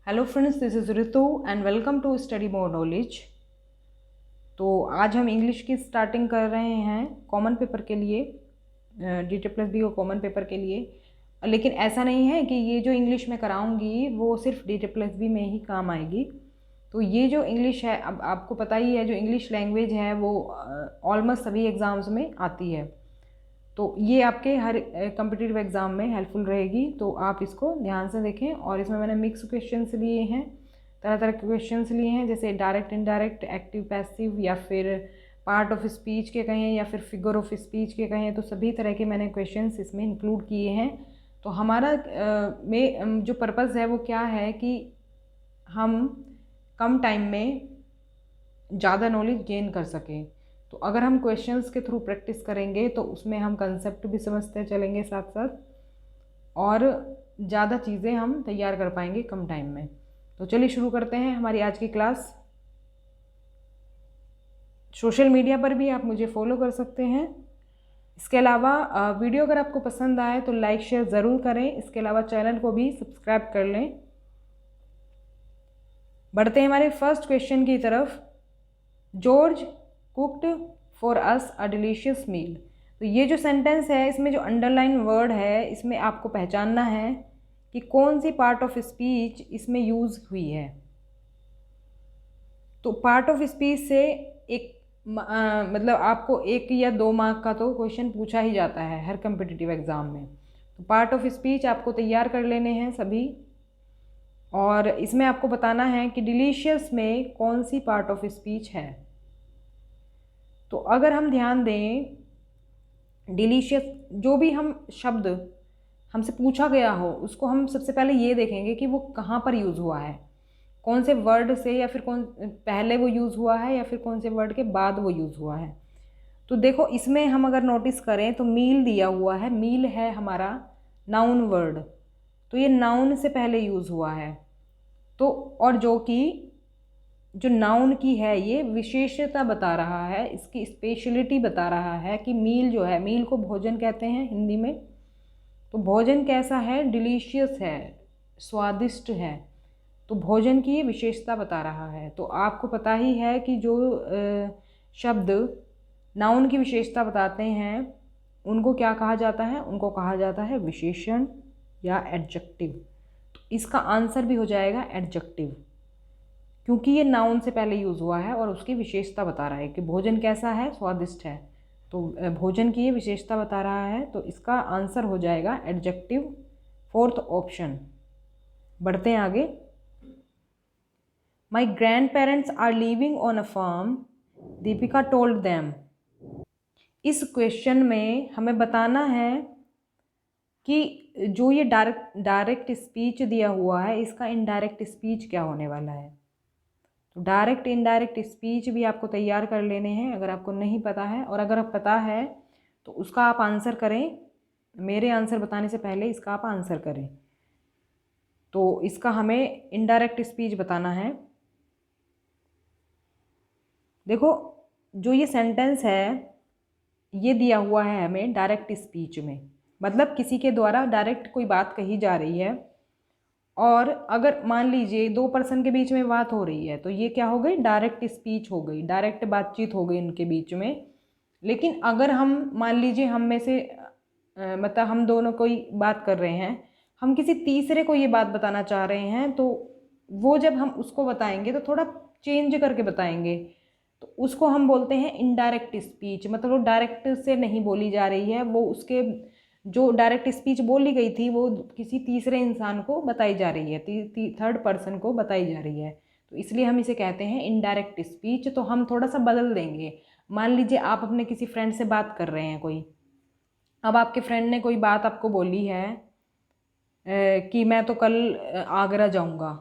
Hello friends, this is Ritu and welcome to study more knowledge. तो आज हम English की स्टार्टिंग कर रहे हैं कॉमन पेपर के लिए, DT+B को कॉमन पेपर के लिए। लेकिन ऐसा नहीं है कि ये जो इंग्लिश मैं कराऊंगी वो सिर्फ DT+B में ही काम आएगी। तो ये जो इंग्लिश है, अब आपको पता ही है, जो इंग्लिश लैंग्वेज है वो ऑलमोस्ट सभी एग्ज़ाम्स में आती है। तो ये आपके हर कम्पिटिटिव एग्ज़ाम में हेल्पफुल रहेगी, तो आप इसको ध्यान से देखें। और इसमें मैंने मिक्स क्वेश्चंस लिए हैं, तरह तरह के क्वेश्चंस लिए हैं, जैसे डायरेक्ट, इनडायरेक्ट, एक्टिव, पैसिव, या फिर पार्ट ऑफ स्पीच के कहें या फिर फिगर ऑफ स्पीच के कहें, तो सभी तरह के मैंने क्वेश्चंस इसमें इंक्लूड किए हैं। तो हमारा में जो पर्पज़ है वो क्या है कि हम कम टाइम में ज़्यादा नॉलेज गेन कर सकें। तो अगर हम क्वेश्चंस के थ्रू प्रैक्टिस करेंगे तो उसमें हम कंसेप्ट भी समझते चलेंगे साथ साथ, और ज़्यादा चीज़ें हम तैयार कर पाएंगे कम टाइम में। तो चलिए शुरू करते हैं हमारी आज की क्लास। सोशल मीडिया पर भी आप मुझे फॉलो कर सकते हैं। इसके अलावा वीडियो अगर आपको पसंद आए तो लाइक शेयर ज़रूर करें। इसके अलावा चैनल को भी सब्सक्राइब कर लें। बढ़ते हैं हमारे फर्स्ट क्वेश्चन की तरफ। George cooked for us a delicious meal. तो ये जो सेंटेंस है, इसमें जो अंडरलाइन वर्ड है, इसमें आपको पहचानना है कि कौन सी पार्ट ऑफ स्पीच इसमें यूज़ हुई है। तो पार्ट ऑफ स्पीच से एक मतलब आपको 1 या 2 मार्क का तो क्वेश्चन पूछा ही जाता है हर कम्पिटिटिव एग्ज़ाम में। तो पार्ट ऑफ स्पीच आपको तैयार कर लेने हैं सभी, और इसमें आपको बताना है कि डिलीशियस में कौन सी पार्ट ऑफ स्पीच है। तो अगर हम ध्यान दें, डिलीशियस जो भी हम शब्द हमसे पूछा गया हो उसको हम सबसे पहले ये देखेंगे कि वो कहाँ पर यूज़ हुआ है, कौन से वर्ड से, या फिर कौन पहले वो यूज़ हुआ है या फिर कौन से वर्ड के बाद वो यूज़ हुआ है। तो देखो, इसमें हम अगर नोटिस करें तो मील दिया हुआ है। मील है हमारा नाउन वर्ड, तो ये नाउन से पहले यूज़ हुआ है। तो और जो नाउन की है ये विशेषता बता रहा है, इसकी स्पेशलिटी बता रहा है कि मील जो है, मील को भोजन कहते हैं हिंदी में। तो भोजन कैसा है? डिलीशियस है, स्वादिष्ट है। तो भोजन की ये विशेषता बता रहा है। तो आपको पता ही है कि जो शब्द नाउन की विशेषता बताते हैं उनको क्या कहा जाता है? उनको कहा जाता है विशेषण या एडजेक्टिव। तो इसका आंसर भी हो जाएगा एडजेक्टिव, क्योंकि ये नाउन से पहले यूज़ हुआ है और उसकी विशेषता बता रहा है कि भोजन कैसा है? स्वादिष्ट है। तो भोजन की ये विशेषता बता रहा है, तो इसका आंसर हो जाएगा एडजेक्टिव, फोर्थ ऑप्शन। बढ़ते हैं आगे। My grandparents are living on a farm, Deepika told them. इस क्वेश्चन में हमें बताना है कि जो ये डायरेक्ट स्पीच दिया हुआ है, इसका इनडायरेक्ट स्पीच क्या होने वाला है। तो डायरेक्ट इनडायरेक्ट स्पीच भी आपको तैयार कर लेने हैं अगर आपको नहीं पता है, और अगर आप पता है तो उसका आप आंसर करें। मेरे आंसर बताने से पहले इसका आप आंसर करें। तो इसका हमें इनडायरेक्ट स्पीच बताना है। देखो, जो ये सेंटेंस है ये दिया हुआ है हमें डायरेक्ट स्पीच में, मतलब किसी के द्वारा डायरेक्ट कोई बात कही जा रही है। और अगर मान लीजिए 2 पर्सन के बीच में बात हो रही है तो ये क्या हो गई? डायरेक्ट स्पीच हो गई, डायरेक्ट बातचीत हो गई उनके बीच में। लेकिन अगर हम मान लीजिए हम में से मतलब हम दोनों कोई बात कर रहे हैं, हम किसी तीसरे को ये बात बताना चाह रहे हैं, तो वो जब हम उसको बताएंगे तो थोड़ा चेंज करके बताएंगे। तो उसको हम बोलते हैं इनडायरेक्ट स्पीच, मतलब वो डायरेक्ट से नहीं बोली जा रही है, वो उसके जो डायरेक्ट स्पीच बोली गई थी वो किसी तीसरे इंसान को बताई जा रही है, थर्ड पर्सन को बताई जा रही है। तो इसलिए हम इसे कहते हैं इनडायरेक्ट स्पीच। तो हम थोड़ा सा बदल देंगे। मान लीजिए आप अपने किसी फ्रेंड से बात कर रहे हैं कोई, अब आपके फ्रेंड ने कोई बात आपको बोली है कि मैं तो कल आगरा जाऊंगा।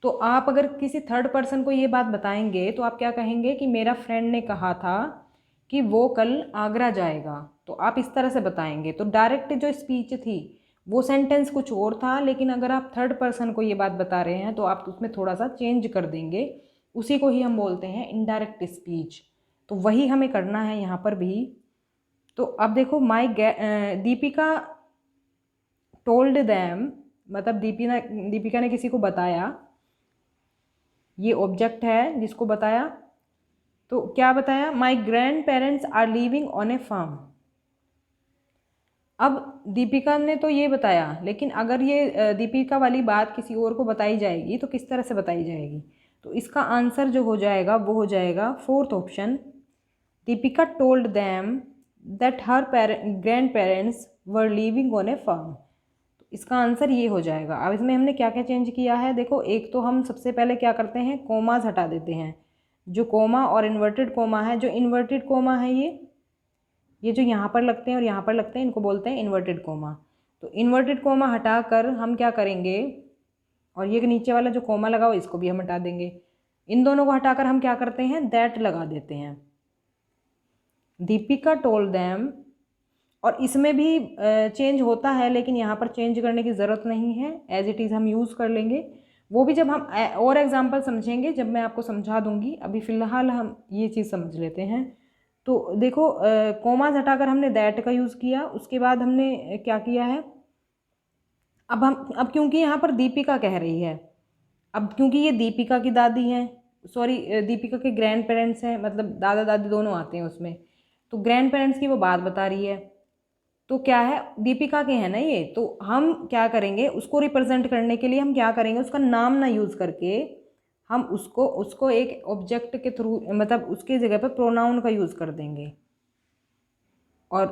तो आप अगर किसी थर्ड पर्सन को ये बात बताएंगे तो आप क्या कहेंगे कि मेरा फ्रेंड ने कहा था कि वो कल आगरा जाएगा। तो आप इस तरह से बताएंगे। तो डायरेक्ट जो स्पीच थी वो सेंटेंस कुछ और था, लेकिन अगर आप थर्ड पर्सन को ये बात बता रहे हैं तो आप उसमें थोड़ा सा चेंज कर देंगे। उसी को ही हम बोलते हैं इनडायरेक्ट स्पीच। तो वही हमें करना है यहाँ पर भी। तो अब देखो, दीपिका टोल्ड दैम मतलब दीपिका ने किसी को बताया, ये ऑब्जेक्ट है जिसको बताया, तो क्या बताया, my grandparents are living on a farm. अब दीपिका ने तो ये बताया, लेकिन अगर ये दीपिका वाली बात किसी और को बताई जाएगी तो किस तरह से बताई जाएगी, तो इसका आंसर जो हो जाएगा वो हो जाएगा fourth option, Deepika told them that her grandparents were living on a farm. तो इसका आंसर ये हो जाएगा। अब इसमें हमने क्या क्या चेंज किया है, देखो एक तो हम सबसे पहले क्या करते हैं, कोमास हटा देते हैं। जो कोमा और इन्वर्टेड कोमा है, जो इन्वर्टेड कोमा है ये जो यहाँ पर लगते हैं और यहाँ पर लगते हैं, इनको बोलते हैं इन्वर्टेड कोमा। तो इन्वर्टेड कोमा हटाकर हम क्या करेंगे, और ये नीचे वाला जो कोमा लगा हुआ इसको भी हम हटा देंगे। इन दोनों को हटाकर हम क्या करते हैं, दैट लगा देते हैं, दीपिका टोल्ड दैम। और इसमें भी चेंज होता है, लेकिन यहाँ पर चेंज करने की ज़रूरत नहीं है, एज इट इज़ हम यूज़ कर लेंगे। वो भी जब हम और एग्जाम्पल समझेंगे, जब मैं आपको समझा दूंगी। अभी फ़िलहाल हम ये चीज़ समझ लेते हैं। तो देखो कोमास हटाकर हमने दैट का यूज़ किया, उसके बाद हमने क्या किया है, अब क्योंकि यहाँ पर दीपिका कह रही है, अब क्योंकि ये दीपिका की दादी हैं, सॉरी दीपिका के ग्रैंड पेरेंट्स हैं, मतलब दादा दादी दोनों आते हैं उसमें, तो ग्रैंड पेरेंट्स की वो बात बता रही है, तो क्या है, दीपिका के हैं ना ये, तो हम क्या करेंगे, उसको रिप्रेजेंट करने के लिए हम क्या करेंगे, उसका नाम ना यूज़ करके हम उसको एक ऑब्जेक्ट के थ्रू, मतलब उसकी जगह पर प्रोनाउन का यूज़ कर देंगे। और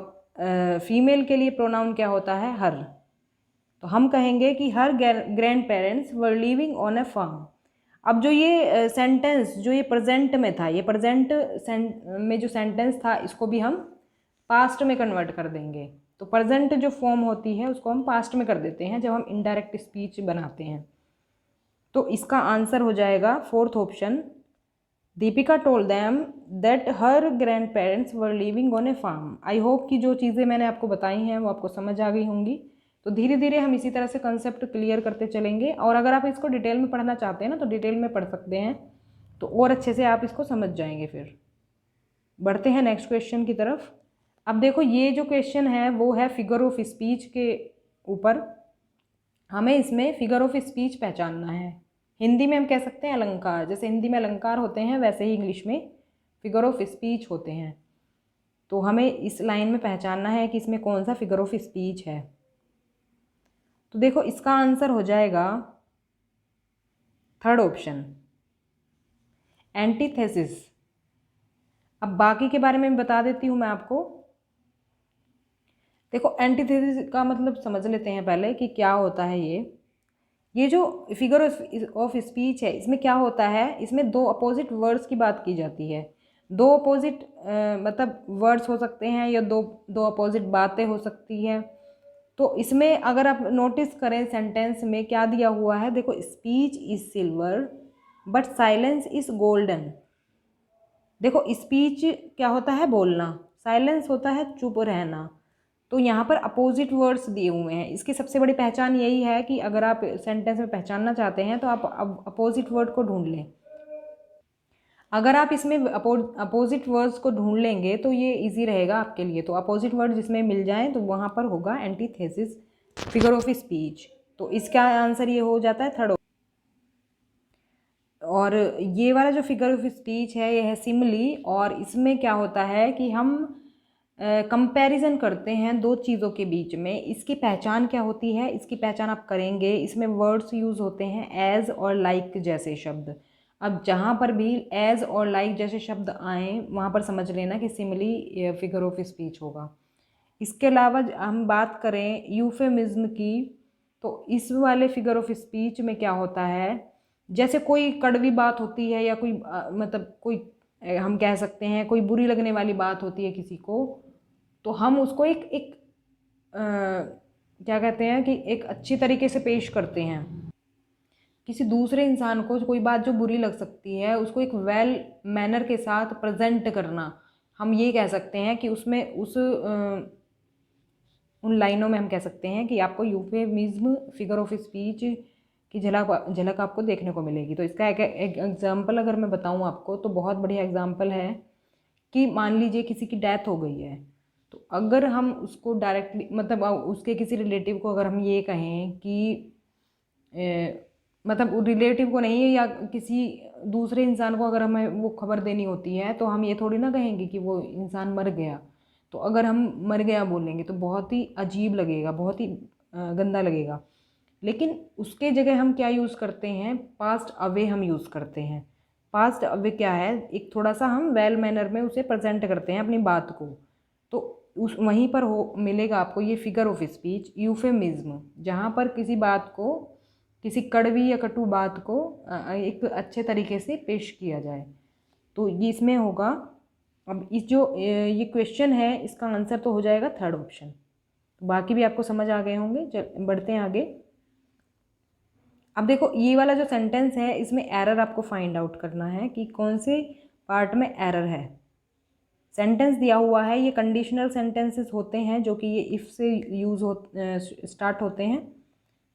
फीमेल के लिए प्रोनाउन क्या होता है, हर। तो हम कहेंगे कि her grandparents were living on a farm. अब जो ये सेंटेंस जो ये प्रेजेंट में था, ये प्रेजेंट में जो सेंटेंस था, इसको भी हम पास्ट में कन्वर्ट कर देंगे। तो प्रेजेंट जो फॉर्म होती है उसको हम पास्ट में कर देते हैं जब हम इनडायरेक्ट स्पीच बनाते हैं। तो इसका आंसर हो जाएगा fourth option, Deepika told them that her grandparents were living on a farm. I hope कि जो चीज़ें मैंने आपको बताई हैं वो आपको समझ आ गई होंगी। तो धीरे धीरे हम इसी तरह से कंसेप्ट क्लियर करते चलेंगे, और अगर आप इसको डिटेल में पढ़ना चाहते हैं ना तो डिटेल में पढ़ सकते हैं, तो और अच्छे से आप इसको समझ जाएंगे। फिर बढ़ते हैं नेक्स्ट क्वेश्चन की तरफ। अब देखो ये जो क्वेश्चन है वो है फिगर ऑफ स्पीच के ऊपर। हमें इसमें फिगर ऑफ स्पीच पहचानना है। हिंदी में हम कह सकते हैं अलंकार, जैसे हिंदी में अलंकार होते हैं वैसे ही इंग्लिश में फिगर ऑफ स्पीच होते हैं। तो हमें इस लाइन में पहचानना है कि इसमें कौन सा फिगर ऑफ स्पीच है। तो देखो इसका आंसर हो जाएगा थर्ड ऑप्शन, एंटीथेसिस। अब बाकी के बारे में बता देती हूँ मैं आपको। देखो एंटीथेसिस का मतलब समझ लेते हैं पहले कि क्या होता है। ये जो फिगर ऑफ स्पीच है, इसमें क्या होता है, इसमें दो अपोजिट वर्ड्स की बात की जाती है। दो अपोजिट मतलब वर्ड्स हो सकते हैं या दो अपोजिट बातें हो सकती हैं। तो इसमें अगर आप नोटिस करें सेंटेंस में क्या दिया हुआ है, देखो speech is silver but silence is golden. देखो स्पीच क्या होता है, बोलना, साइलेंस होता है चुप रहना। तो यहाँ पर अपोजिट वर्ड्स दिए हुए हैं। इसकी सबसे बड़ी पहचान यही है कि अगर आप सेंटेंस में पहचानना चाहते हैं तो आप अपोजिट वर्ड को ढूंढ लें। अगर आप इसमें अपोजिट वर्ड्स को ढूंढ लेंगे तो ये इजी रहेगा आपके लिए। तो अपोजिट वर्ड जिसमें मिल जाए तो वहाँ पर होगा एंटीथेसिस फिगर ऑफ स्पीच। तो इसका आंसर ये हो जाता है थर्ड। और ये वाला जो फिगर ऑफ स्पीच है ये है सिमिली, और इसमें क्या होता है कि हम कंपैरिजन करते हैं दो चीज़ों के बीच में। इसकी पहचान क्या होती है, इसकी पहचान आप करेंगे, इसमें वर्ड्स यूज़ होते हैं एज और लाइक जैसे शब्द। अब जहाँ पर भी एज और लाइक जैसे शब्द आएँ वहाँ पर समझ लेना कि सिमिली फिगर ऑफ स्पीच होगा। इसके अलावा हम बात करें यूफेमिज्म की, तो इस वाले फिगर ऑफ स्पीच में क्या होता है, जैसे कोई कड़वी बात होती है या कोई मतलब कोई हम कह सकते हैं कोई बुरी लगने वाली बात होती है किसी को, तो हम उसको एक एक क्या कहते हैं कि एक अच्छी तरीके से पेश करते हैं। किसी दूसरे इंसान को कोई बात जो बुरी लग सकती है उसको एक वेल मैनर के साथ प्रेजेंट करना, हम ये कह सकते हैं कि उसमें उन लाइनों में हम कह सकते हैं कि आपको यूफेमिज्म फिगर ऑफ स्पीच की झलक आपको देखने को मिलेगी। तो इसका एक एग्जाम्पल अगर मैं बताऊं आपको तो बहुत बढ़िया एग्जाम्पल है कि मान लीजिए किसी की डेथ हो गई है, तो अगर हम उसको डायरेक्टली मतलब उसके किसी रिलेटिव को अगर हम ये कहें कि मतलब रिलेटिव को नहीं है या किसी दूसरे इंसान को अगर हमें वो खबर देनी होती है तो हम ये थोड़ी ना कहेंगे कि वो इंसान मर गया। तो अगर हम मर गया बोलेंगे तो बहुत ही अजीब लगेगा, बहुत ही गंदा लगेगा। लेकिन उसके जगह हम क्या यूज़ करते हैं, पास्ट अवे हम यूज़ करते हैं। पास्ट अवे क्या है, एक थोड़ा सा हम वेल मैनर में उसे प्रेजेंट करते हैं अपनी बात को। तो उस वहीं पर हो मिलेगा आपको ये फिगर ऑफ स्पीच यूफेमिज्म, जहाँ पर किसी बात को, किसी कड़वी या कटु बात को एक अच्छे तरीके से पेश किया जाए। तो ये इसमें होगा। अब इस जो ये क्वेश्चन है इसका आंसर तो हो जाएगा थर्ड ऑप्शन। तो बाकी भी आपको समझ आ गए होंगे। बढ़ते हैं आगे। अब देखो ये वाला जो सेंटेंस है इसमें एरर आपको फाइंड आउट करना है कि कौन से पार्ट में एरर है। सेंटेंस दिया हुआ है, ये कंडीशनल सेंटेंसेस होते हैं जो कि ये इफ़ से यूज़ हो स्टार्ट होते हैं।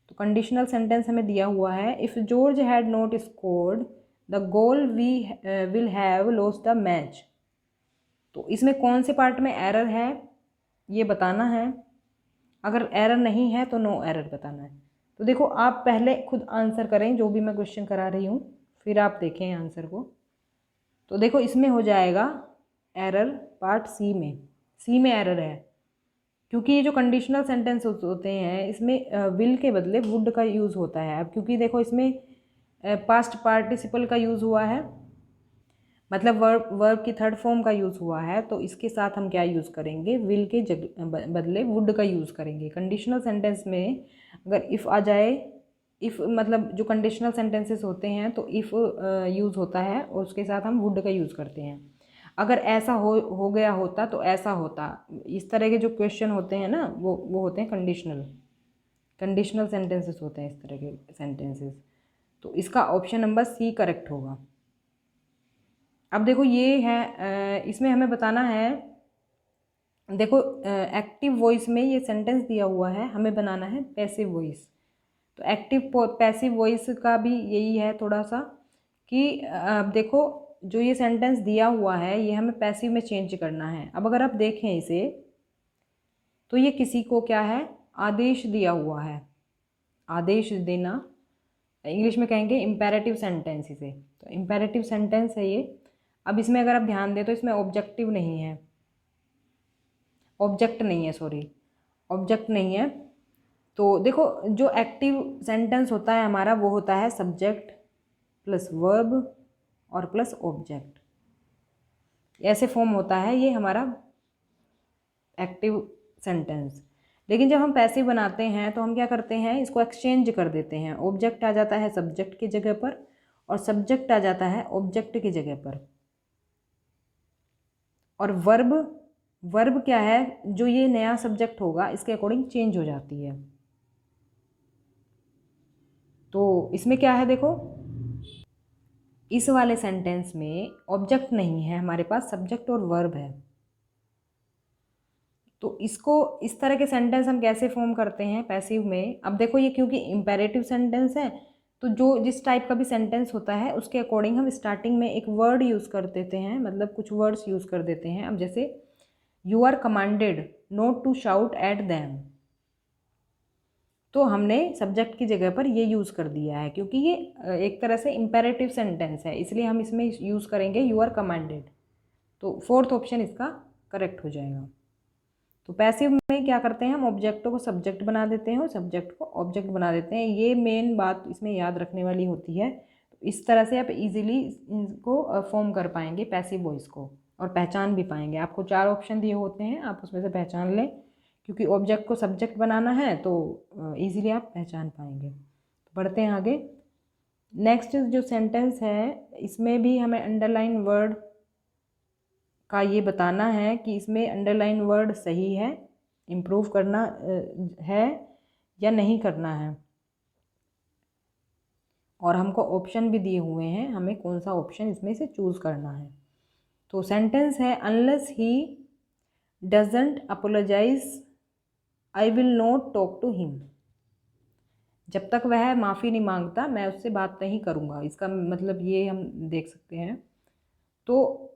तो कंडीशनल सेंटेंस हमें दिया हुआ है, if George had not scored the goal we will have lost the match. तो इसमें कौन से पार्ट में एरर है ये बताना है। अगर एरर नहीं है तो नो एरर बताना है। तो देखो आप पहले खुद आंसर करें जो भी मैं क्वेश्चन करा रही हूँ, फिर आप देखें आंसर को। तो देखो इसमें हो जाएगा एरर पार्ट सी में एरर है, क्योंकि ये जो कंडीशनल सेंटेंस होते हैं इसमें विल के बदले वुड का यूज़ होता है। अब क्योंकि देखो इसमें पास्ट पार्टिसिपल का यूज़ हुआ है, मतलब वर्ब की थर्ड फॉर्म का यूज़ हुआ है, तो इसके साथ हम क्या यूज़ करेंगे, विल के बदले वुड का यूज़ करेंगे। कंडीशनल सेंटेंस में अगर इफ़ आ जाए, इफ़ मतलब जो कंडीशनल सेंटेंसेस होते हैं तो इफ़ यूज़ होता है और उसके साथ हम वुड का यूज़ करते हैं। अगर ऐसा हो गया होता तो ऐसा होता। इस तरह के जो क्वेश्चन होते हैं ना वो होते हैं कंडीशनल सेंटेंसेस होते हैं, इस तरह के सेंटेंसेस। तो इसका ऑप्शन नंबर सी करेक्ट होगा। अब देखो ये है, इसमें हमें बताना है, देखो एक्टिव वॉइस में ये सेंटेंस दिया हुआ है, हमें बनाना है पैसिव वॉइस। तो एक्टिव पैसिव वॉइस का भी यही है थोड़ा सा कि अब देखो जो ये सेंटेंस दिया हुआ है ये हमें पैसिव में चेंज करना है। अब अगर आप देखें इसे तो ये किसी को क्या है, आदेश दिया हुआ है। आदेश देना इंग्लिश में कहेंगे इम्पेरेटिव सेंटेंस इसे। तो इम्पेरेटिव सेंटेंस है ये। अब इसमें अगर आप ध्यान दें तो इसमें ऑब्जेक्टिव नहीं है, ऑब्जेक्ट नहीं है, सॉरी ऑब्जेक्ट नहीं है। तो देखो जो एक्टिव सेंटेंस होता है हमारा वो होता है सब्जेक्ट प्लस वर्ब और प्लस ऑब्जेक्ट, ऐसे फॉर्म होता है ये हमारा एक्टिव सेंटेंस। लेकिन जब हम पैसिव बनाते हैं तो हम क्या करते हैं, इसको एक्सचेंज कर देते हैं। ऑब्जेक्ट आ जाता है सब्जेक्ट की जगह पर और सब्जेक्ट आ जाता है ऑब्जेक्ट की जगह पर। और वर्ब क्या है, जो ये नया सब्जेक्ट होगा इसके अकॉर्डिंग चेंज हो जाती है। तो इसमें क्या है, देखो इस वाले सेंटेंस में ऑब्जेक्ट नहीं है हमारे पास, सब्जेक्ट और वर्ब है। तो इसको इस तरह के सेंटेंस हम कैसे फॉर्म करते हैं पैसिव में। अब देखो ये क्योंकि इम्पेरेटिव सेंटेंस है तो जो जिस टाइप का भी सेंटेंस होता है उसके अकॉर्डिंग हम स्टार्टिंग में एक वर्ड यूज़ कर देते हैं, मतलब कुछ वर्ड्स यूज़ कर देते हैं। अब जैसे you are commanded not to shout at them, तो हमने सब्जेक्ट की जगह पर ये यूज़ कर दिया है क्योंकि ये एक तरह से इम्पेरेटिव सेंटेंस है, इसलिए हम इसमें यूज़ करेंगे यू आर कमांडेड। तो फोर्थ ऑप्शन इसका करेक्ट हो जाएगा। तो पैसिव में क्या करते हैं, हम ऑब्जेक्टों को सब्जेक्ट बना देते हैं और सब्जेक्ट को ऑब्जेक्ट बना देते हैं। ये मेन बात इसमें याद रखने वाली होती है। तो इस तरह से आप इजीली इनको फॉर्म कर पाएंगे पैसिव वॉइस को और पहचान भी पाएंगे। आपको 4 ऑप्शन दिए होते हैं, आप उसमें से पहचान लें, क्योंकि ऑब्जेक्ट को सब्जेक्ट बनाना है तो ईजिली आप पहचान पाएंगे। तो बढ़ते हैं आगे। नेक्स्ट जो सेंटेंस है इसमें भी हमें अंडरलाइन वर्ड का ये बताना है कि इसमें अंडरलाइन वर्ड सही है, इम्प्रूव करना है या नहीं करना है। और हमको ऑप्शन भी दिए हुए हैं, हमें कौन सा ऑप्शन इसमें से चूज़ करना है। तो सेंटेंस है unless he doesn't apologise I will not talk to him. जब तक वह माफ़ी नहीं मांगता मैं उससे बात नहीं करूँगा, इसका मतलब ये हम देख सकते हैं। तो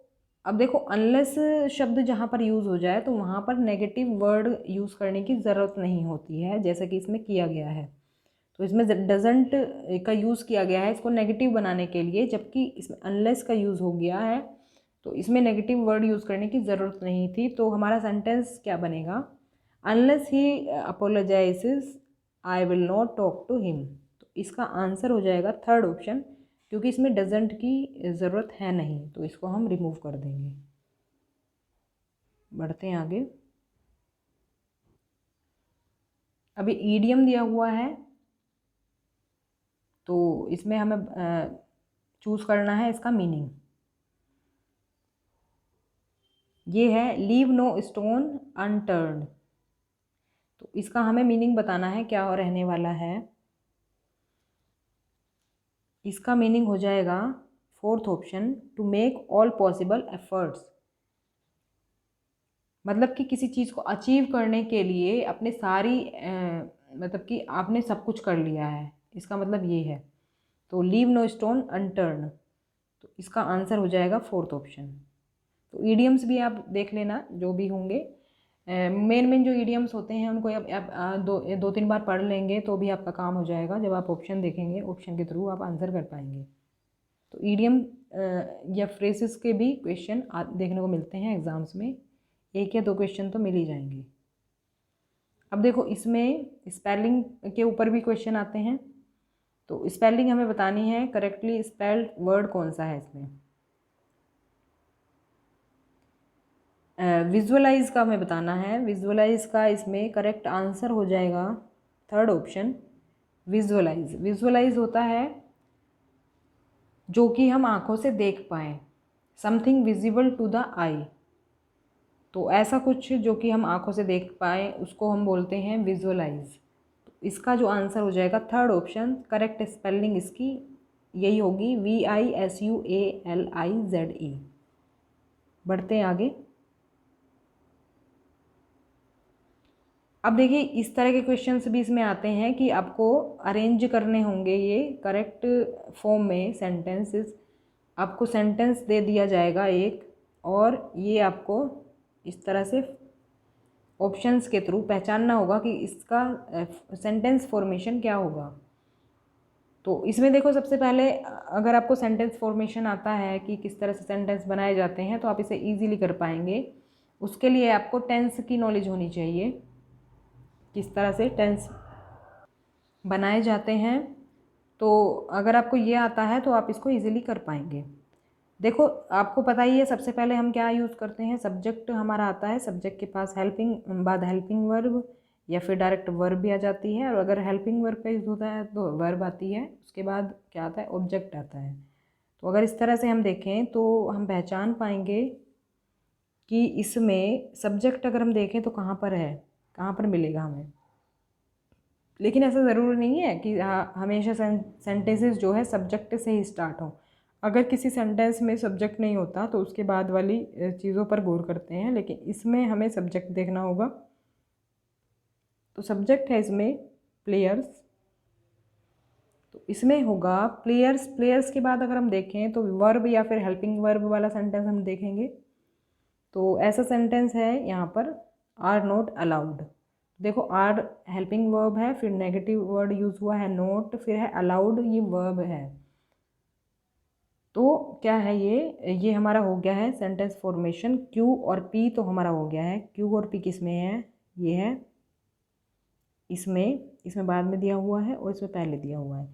अब देखो अनलेस शब्द जहाँ पर यूज़ हो जाए तो वहाँ पर नेगेटिव वर्ड यूज़ करने की ज़रूरत नहीं होती है, जैसा कि इसमें किया गया है। तो इसमें डजंट का यूज़ किया गया है इसको नेगेटिव बनाने के लिए, जबकि इसमें अनलेस का यूज़ हो गया है, तो इसमें नेगेटिव वर्ड यूज़ करने की ज़रूरत नहीं थी। तो हमारा सेंटेंस क्या बनेगा, unless he apologises I will not talk to him. तो इसका आंसर हो जाएगा थर्ड ऑप्शन, क्योंकि इसमें डजंट की ज़रूरत है नहीं, तो इसको हम रिमूव कर देंगे। बढ़ते हैं आगे। अभी ईडियम दिया हुआ है, तो इसमें हमें चूज़ करना है इसका मीनिंग। ये है लीव नो स्टोन अनटर्न्ड। तो इसका हमें मीनिंग बताना है क्या रहने वाला है। इसका मीनिंग हो जाएगा fourth option, to make all possible efforts. मतलब कि किसी चीज़ को अचीव करने के लिए अपने सारी मतलब कि आपने सब कुछ कर लिया है, इसका मतलब ये है। तो लीव नो स्टोन अनटर्न, तो इसका आंसर हो जाएगा फोर्थ ऑप्शन। तो ईडियम्स भी आप देख लेना जो भी होंगे, मेन मेन जो ईडियम्स होते हैं उनको आप दो तीन बार पढ़ लेंगे तो भी आपका काम हो जाएगा। जब आप ऑप्शन देखेंगे, ऑप्शन के थ्रू आप आंसर कर पाएंगे। तो ईडियम या फ्रेजेस के भी क्वेश्चन देखने को मिलते हैं एग्ज़ाम्स में, एक या दो क्वेश्चन तो मिल ही जाएंगे। अब देखो इसमें स्पेलिंग के ऊपर भी क्वेश्चन आते हैं, तो स्पेलिंग हमें बतानी है, करेक्टली स्पेल्ड वर्ड कौन सा है इसमें। विजुअलाइज का हमें बताना है, विजुअलाइज का इसमें करेक्ट आंसर हो जाएगा थर्ड ऑप्शन, विजुअलाइज। विजुअलाइज होता है जो कि हम आंखों से देख पाएँ, समथिंग विजिबल टू द आई। तो ऐसा कुछ जो कि हम आंखों से देख पाएँ उसको हम बोलते हैं विजुअलाइज। तो इसका जो आंसर हो जाएगा थर्ड ऑप्शन, करेक्ट स्पेलिंग इसकी यही होगी, VISUALIZE। बढ़ते हैं आगे। अब देखिए इस तरह के क्वेश्चंस भी इसमें आते हैं कि आपको अरेंज करने होंगे ये करेक्ट फॉर्म में सेंटेंसेस। आपको सेंटेंस दे दिया जाएगा एक, और ये आपको इस तरह से ऑप्शंस के थ्रू पहचानना होगा कि इसका सेंटेंस फॉर्मेशन क्या होगा। तो इसमें देखो सबसे पहले अगर आपको सेंटेंस फॉर्मेशन आता है कि किस तरह से सेंटेंस बनाए जाते हैं तो आप इसे इजीली कर पाएंगे। उसके लिए आपको टेंस की नॉलेज होनी चाहिए, किस तरह से टेंस बनाए जाते हैं। तो अगर आपको ये आता है तो आप इसको इजीली कर पाएंगे। देखो आपको पता ही है सबसे पहले हम क्या यूज़ करते हैं, सब्जेक्ट हमारा आता है, सब्जेक्ट के पास हेल्पिंग बाद हेल्पिंग वर्ब या फिर डायरेक्ट वर्ब भी आ जाती है, और अगर हेल्पिंग वर्ब का यूज़ होता है तो वर्ब आती है, उसके बाद क्या आता है, ऑब्जेक्ट आता है। तो अगर इस तरह से हम देखें तो हम पहचान पाएंगे कि इसमें सब्जेक्ट अगर हम देखें तो कहाँ पर है, कहाँ पर मिलेगा हमें। लेकिन ऐसा ज़रूरी नहीं है कि हमेशा सेंटेंसेस जो है सब्जेक्ट से ही स्टार्ट हो। अगर किसी सेंटेंस में सब्जेक्ट नहीं होता तो उसके बाद वाली चीज़ों पर गौर करते हैं, लेकिन इसमें हमें सब्जेक्ट देखना होगा। तो सब्जेक्ट है इसमें प्लेयर्स, तो इसमें होगा प्लेयर्स। प्लेयर्स के बाद अगर हम देखें तो वर्ब या फिर हेल्पिंग वर्ब वाला सेंटेंस हम देखेंगे। तो ऐसा सेंटेंस है यहाँ पर, आर नॉट अलाउड। देखो आर हेल्पिंग वर्ब है, फिर नेगेटिव वर्ड यूज़ हुआ है नॉट, फिर है अलाउड, ये वर्ब है। तो क्या है ये हमारा हो गया है सेंटेंस फॉर्मेशन। क्यू और पी तो हमारा हो गया है, क्यू और पी किस में है, ये है इसमें बाद में दिया हुआ है और इसमें पहले दिया हुआ है।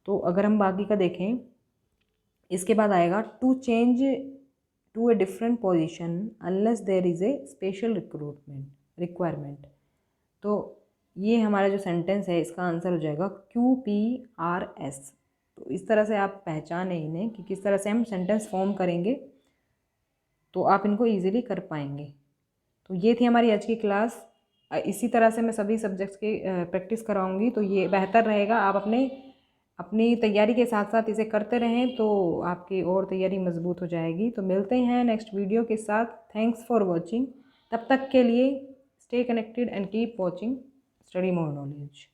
तो अगर हम बाकी का देखें, इसके बाद आएगा to change to a different position unless there is a special requirement. तो ये हमारा जो सेंटेंस है इसका आंसर हो जाएगा QPRS। तो इस तरह से आप पहचाने इन्हें कि किस तरह से हम सेंटेंस फॉर्म करेंगे, तो आप इनको इजीली कर पाएंगे। तो ये थी हमारी आज की क्लास। इसी तरह से मैं सभी सब्जेक्ट्स की प्रैक्टिस कराऊंगी, तो ये बेहतर रहेगा। आप अपनी तैयारी के साथ साथ इसे करते रहें तो आपकी और तैयारी मजबूत हो जाएगी। तो मिलते हैं नेक्स्ट वीडियो के साथ। Thanks for watching. तब तक के लिए stay connected and keep watching study more knowledge.